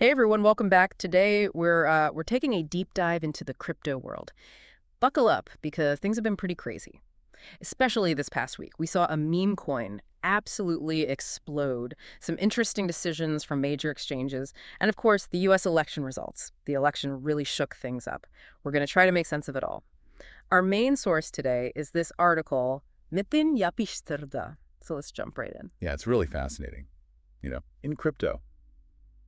Hey everyone, welcome back. Today we're taking a deep dive into the crypto world. Buckle up because things have been pretty crazy. Especially this past week. We saw a meme coin absolutely explode, some interesting decisions from major exchanges, and of course, the US election results. The election really shook things up. We're going to try to make sense of it all. Our main source today is this article, Mitin Yapıştırdı. So let's jump right in. Yeah, it's really fascinating. In crypto,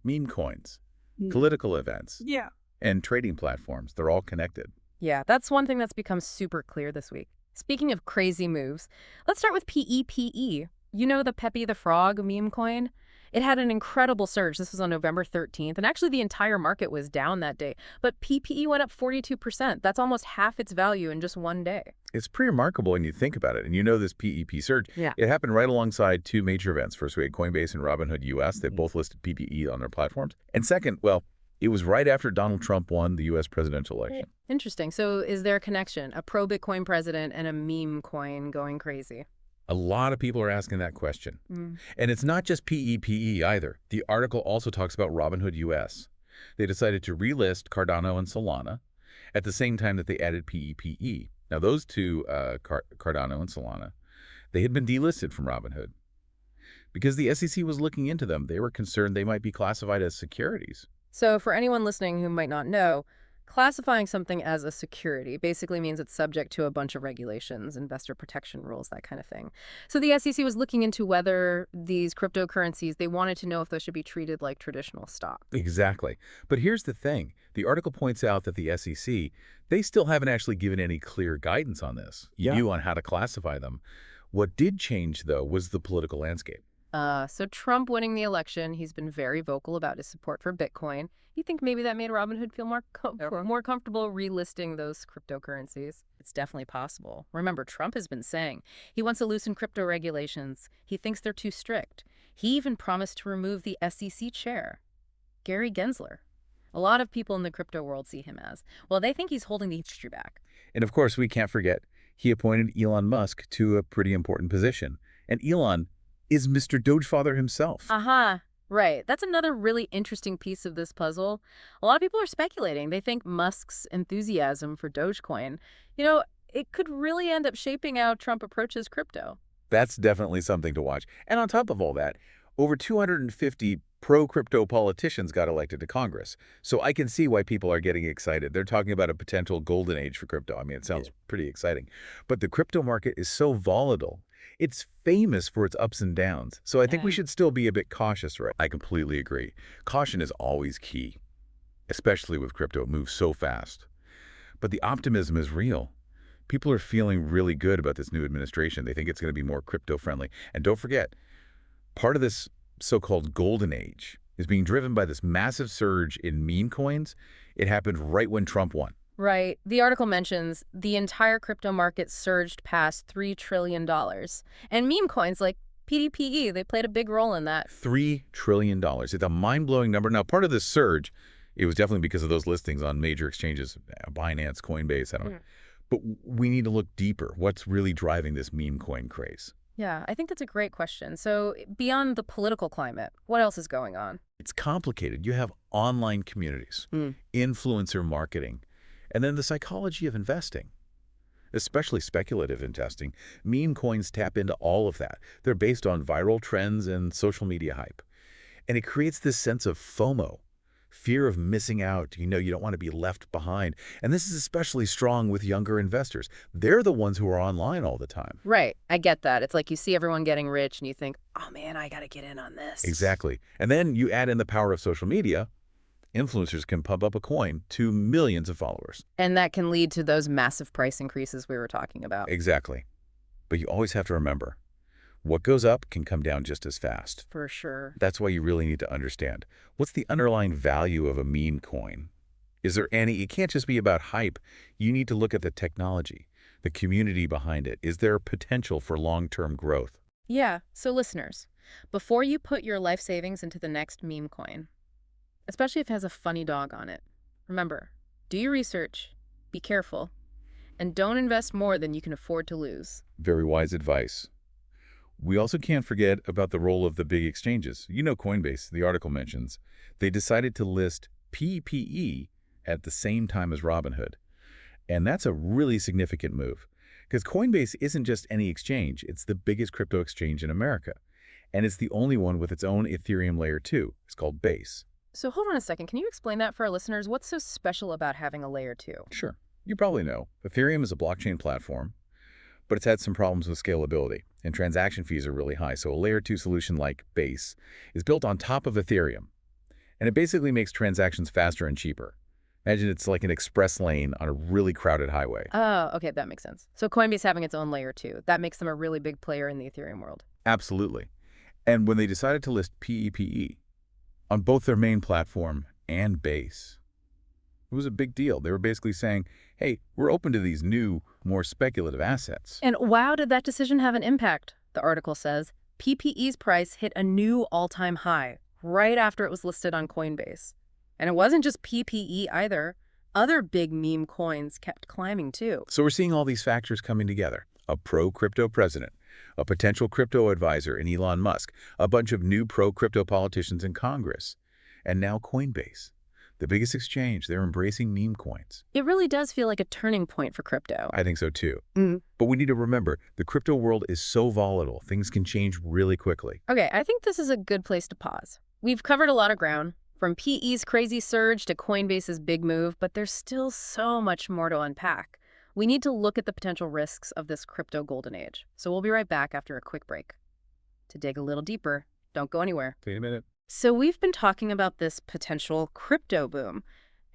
meme coins, Mm. political events, Yeah. and trading platforms, they're all connected. Yeah, that's one thing that's become super clear this week. Speaking of crazy moves, let's start with PEPE. You know the Pepe the Frog meme coin? It had an incredible surge. This was on November 13th, and actually the entire market was down that day. But PPE went up 42%. That's almost half its value in just one day. It's pretty remarkable when you think about it. And this PEP surge, Yeah. it happened right alongside two major events. First, we had Coinbase and Robinhood US. They both listed PPE on their platforms. And second, well, it was right after Donald Trump won the U.S. presidential election. Interesting. So is there a connection? A pro-Bitcoin president and a meme coin going crazy? A lot of people are asking that question. Mm. And it's not just PEPE either. The article also talks about Robinhood US. They decided to relist Cardano and Solana at the same time that they added PEPE. Now, those two, Cardano and Solana, they had been delisted from Robinhood. Because the SEC was looking into them, they were concerned they might be classified as securities. So for anyone listening who might not know, classifying something as a security basically means it's subject to a bunch of regulations, investor protection rules, that kind of thing. So the SEC was looking into whether these cryptocurrencies, they wanted to know if those should be treated like traditional stock. Exactly. But here's the thing. The article points out that the SEC, they still haven't actually given any clear guidance on this, view on how to classify them. What did change, though, was the political landscape. So Trump winning the election, he's been very vocal about his support for Bitcoin. You think maybe that made Robinhood feel more comfortable relisting those cryptocurrencies? It's definitely possible. Remember, Trump has been saying he wants to loosen crypto regulations. He thinks they're too strict. He even promised to remove the SEC chair, Gary Gensler. A lot of people in the crypto world see him as, well, they think he's holding the industry back. And of course, we can't forget, he appointed Elon Musk to a pretty important position. And Elon is Mr. Dogefather himself. Right. That's another really interesting piece of this puzzle. A lot of people are speculating. They think Musk's enthusiasm for Dogecoin, it could really end up shaping how Trump approaches crypto. That's definitely something to watch. And on top of all that, over 250 pro-crypto politicians got elected to Congress. So I can see why people are getting excited. They're talking about a potential golden age for crypto. I mean, it sounds pretty exciting. But the crypto market is so volatile. It's famous for its ups and downs. So I think we should still be a bit cautious, right? I completely agree. Caution is always key, especially with crypto. It moves so fast. But the optimism is real. People are feeling really good about this new administration. They think it's going to be more crypto-friendly. And don't forget, part of this so-called golden age is being driven by this massive surge in meme coins. It happened right when Trump won. Right. The article mentions the entire crypto market surged past $3 trillion. And meme coins like PDPE, they played a big role in that. $3 trillion. It's a mind-blowing number. Now, part of this surge, it was definitely because of those listings on major exchanges, Binance, Coinbase, I don't know. But we need to look deeper. What's really driving this meme coin craze? Yeah, I think that's a great question. So beyond the political climate, what else is going on? It's complicated. You have online communities, influencer marketing, and then the psychology of investing, especially speculative investing. Meme coins tap into all of that. They're based on viral trends and social media hype. And it creates this sense of FOMO, fear of missing out. You don't want to be left behind. And this is especially strong with younger investors. They're the ones who are online all the time. Right. I get that. It's like you see everyone getting rich and you think, oh man, I got to get in on this. Exactly. And then you add in the power of social media. Influencers can pump up a coin to millions of followers. And that can lead to those massive price increases we were talking about. Exactly. But you always have to remember, what goes up can come down just as fast. For sure. That's why you really need to understand, what's the underlying value of a meme coin? Is there any? It can't just be about hype. You need to look at the technology, the community behind it. Is there potential for long-term growth? Yeah. So listeners, before you put your life savings into the next meme coin, especially if it has a funny dog on it, remember, do your research, be careful, and don't invest more than you can afford to lose. Very wise advice. We also can't forget about the role of the big exchanges. You know Coinbase, the article mentions. They decided to list PEPE at the same time as Robinhood. And that's a really significant move. Because Coinbase isn't just any exchange, it's the biggest crypto exchange in America. And it's the only one with its own Ethereum layer 2. It's called Base. So hold on a second. Can you explain that for our listeners? What's so special about having a layer 2? Sure. You probably know. Ethereum is a blockchain platform, but it's had some problems with scalability, and transaction fees are really high. So a layer 2 solution like Base is built on top of Ethereum, and it basically makes transactions faster and cheaper. Imagine it's like an express lane on a really crowded highway. Oh, okay, that makes sense. So Coinbase having its own layer 2, that makes them a really big player in the Ethereum world. Absolutely. And when they decided to list PEPE on both their main platform and Base, it was a big deal. They were basically saying, hey, we're open to these new, more speculative assets. And wow, did that decision have an impact? The article says PPE's price hit a new all-time high right after it was listed on Coinbase. And it wasn't just PPE either. Other big meme coins kept climbing too. So we're seeing all these factors coming together. A pro-crypto president, a potential crypto advisor in Elon Musk, a bunch of new pro-crypto politicians in Congress, and now Coinbase. The biggest exchange, they're embracing meme coins. It really does feel like a turning point for crypto. I think so too. But we need to remember, the crypto world is so volatile. Things can change really quickly. Okay, I think this is a good place to pause. We've covered a lot of ground, from PE's crazy surge to Coinbase's big move, but there's still so much more to unpack. We need to look at the potential risks of this crypto golden age. So we'll be right back after a quick break. To dig a little deeper, don't go anywhere. Wait a minute. So we've been talking about this potential crypto boom,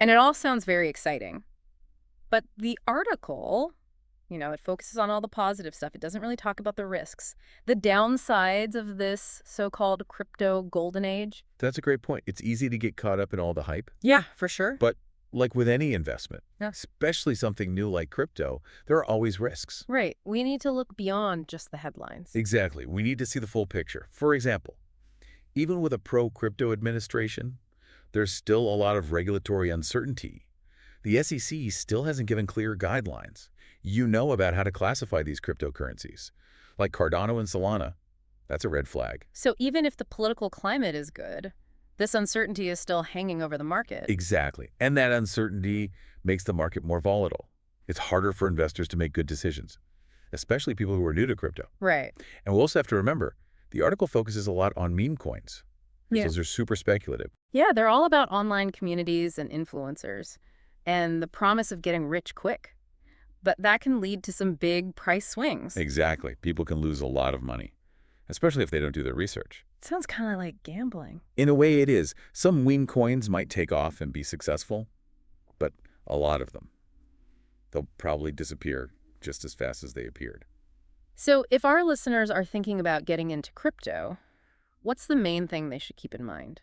and it all sounds very exciting. But the article, it focuses on all the positive stuff. It doesn't really talk about the risks, the downsides of this so-called crypto golden age. That's a great point. It's easy to get caught up in all the hype. Yeah, for sure. But like with any investment, Yeah. especially something new like crypto, there are always risks. Right. We need to look beyond just the headlines. Exactly. We need to see the full picture. For example, even with a pro-crypto administration, there's still a lot of regulatory uncertainty. The SEC still hasn't given clear guidelines. You know about how to classify these cryptocurrencies. Like Cardano and Solana, that's a red flag. So even if the political climate is good, this uncertainty is still hanging over the market. Exactly. And that uncertainty makes the market more volatile. It's harder for investors to make good decisions, especially people who are new to crypto. Right. And we also have to remember, the article focuses a lot on meme coins. Yeah. Those are super speculative. Yeah, they're all about online communities and influencers and the promise of getting rich quick. But that can lead to some big price swings. Exactly. People can lose a lot of money, especially if they don't do their research. It sounds kind of like gambling. In a way, it is. Some meme coins might take off and be successful, but a lot of them, they'll probably disappear just as fast as they appeared. So if our listeners are thinking about getting into crypto, what's the main thing they should keep in mind?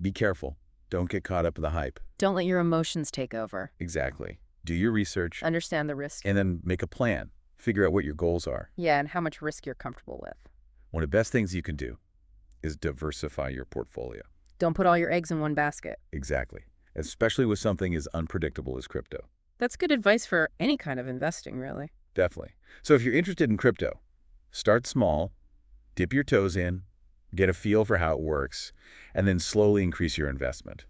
Be careful. Don't get caught up in the hype. Don't let your emotions take over. Exactly. Do your research Understand the risk. and then make a plan. Figure out what your goals are. Yeah, and how much risk you're comfortable with. One of the best things you can do is diversify your portfolio. Don't put all your eggs in one basket. Exactly. Especially with something as unpredictable as crypto. That's good advice for any kind of investing, really. Definitely. So if you're interested in crypto, start small, dip your toes in, get a feel for how it works, and then slowly increase your investment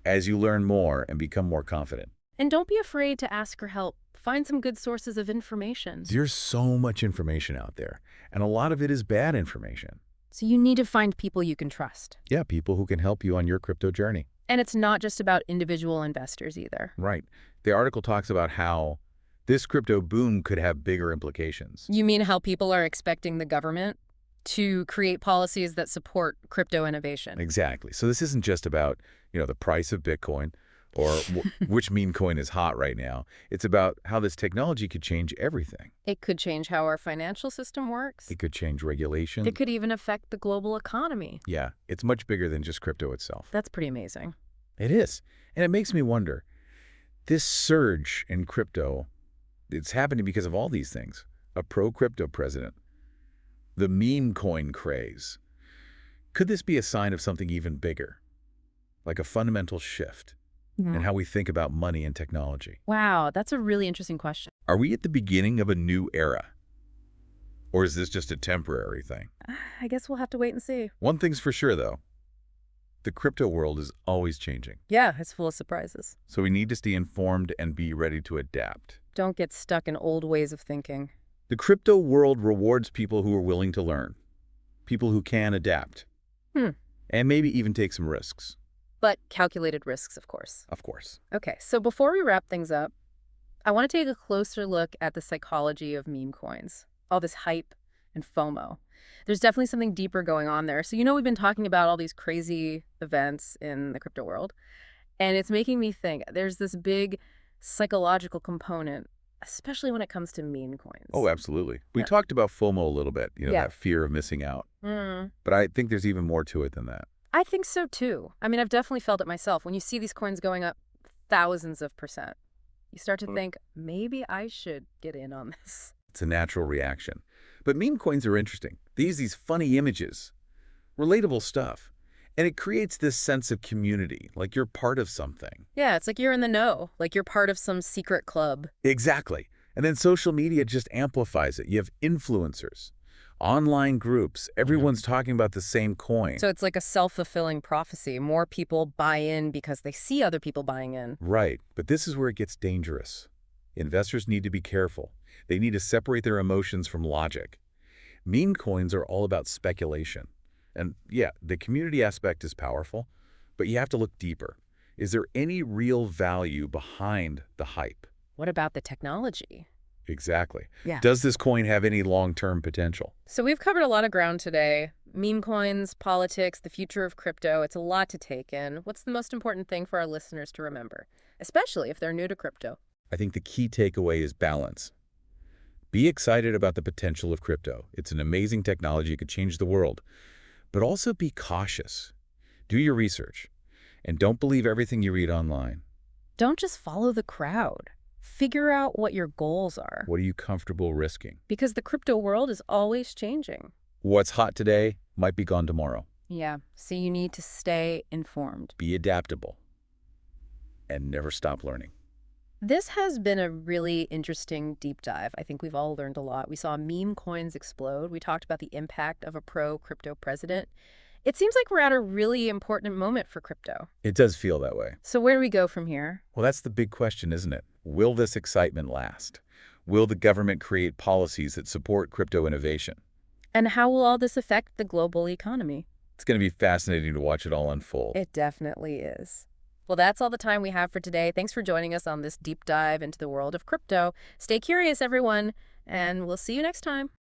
as you learn more and become more confident. And don't be afraid to ask for help. Find some good sources of information. There's so much information out there, and a lot of it is bad information. So you need to find people you can trust. Yeah, people who can help you on your crypto journey. And it's not just about individual investors either. Right. The article talks about how this crypto boom could have bigger implications. You mean how people are expecting the government to create policies that support crypto innovation? Exactly. So this isn't just about, the price of Bitcoin or which meme coin is hot right now. It's about how this technology could change everything. It could change how our financial system works. It could change regulation. It could even affect the global economy. Yeah, it's much bigger than just crypto itself. That's pretty amazing. It is. And it makes me wonder, this surge in crypto, it's happening because of all these things. A pro-crypto president, the meme coin craze. Could this be a sign of something even bigger? Like a fundamental shift in how we think about money and technology? Wow, that's a really interesting question. Are we at the beginning of a new era? Or is this just a temporary thing? I guess we'll have to wait and see. One thing's for sure, though. The crypto world is always changing. Yeah, it's full of surprises. So we need to stay informed and be ready to adapt. Don't get stuck in old ways of thinking. The crypto world rewards people who are willing to learn, people who can adapt, and maybe even take some risks. But calculated risks, of course. Of course. Okay, so before we wrap things up, I want to take a closer look at the psychology of meme coins, all this hype and FOMO. There's definitely something deeper going on there. So, we've been talking about all these crazy events in the crypto world, and it's making me think there's this big psychological component, especially when it comes to meme coins. Oh, absolutely. We talked about FOMO a little bit, that fear of missing out. But I think there's even more to it than that. I think so, too. I mean, I've definitely felt it myself. When you see these coins going up thousands of %, you start to think, maybe I should get in on this. It's a natural reaction. But meme coins are interesting. They use these funny images, relatable stuff, and it creates this sense of community, like you're part of something. Yeah, it's like you're in the know, like you're part of some secret club. Exactly. And then social media just amplifies it. You have influencers, online groups, everyone's talking about the same coin. So it's like a self-fulfilling prophecy. More people buy in because they see other people buying in. Right. But this is where it gets dangerous. Investors need to be careful. They need to separate their emotions from logic. Meme coins are all about speculation. And yeah, the community aspect is powerful, but you have to look deeper. Is there any real value behind the hype? What about the technology? Exactly. Yeah. Does this coin have any long-term potential? So we've covered a lot of ground today. Meme coins, politics, the future of crypto. It's a lot to take in. What's the most important thing for our listeners to remember, especially if they're new to crypto? I think the key takeaway is balance. Be excited about the potential of crypto. It's an amazing technology. It could change the world. But also be cautious. Do your research. And don't believe everything you read online. Don't just follow the crowd. Figure out what your goals are. What are you comfortable risking? Because the crypto world is always changing. What's hot today might be gone tomorrow. Yeah, so you need to stay informed. Be adaptable. And never stop learning. This has been a really interesting deep dive. I think we've all learned a lot. We saw meme coins explode. We talked about the impact of a pro-crypto president. It seems like we're at a really important moment for crypto. It does feel that way. So where do we go from here? Well, that's the big question, isn't it? Will this excitement last? Will the government create policies that support crypto innovation? And how will all this affect the global economy? It's going to be fascinating to watch it all unfold. It definitely is. Well, that's all the time we have for today. Thanks for joining us on this deep dive into the world of crypto. Stay curious, everyone, and we'll see you next time.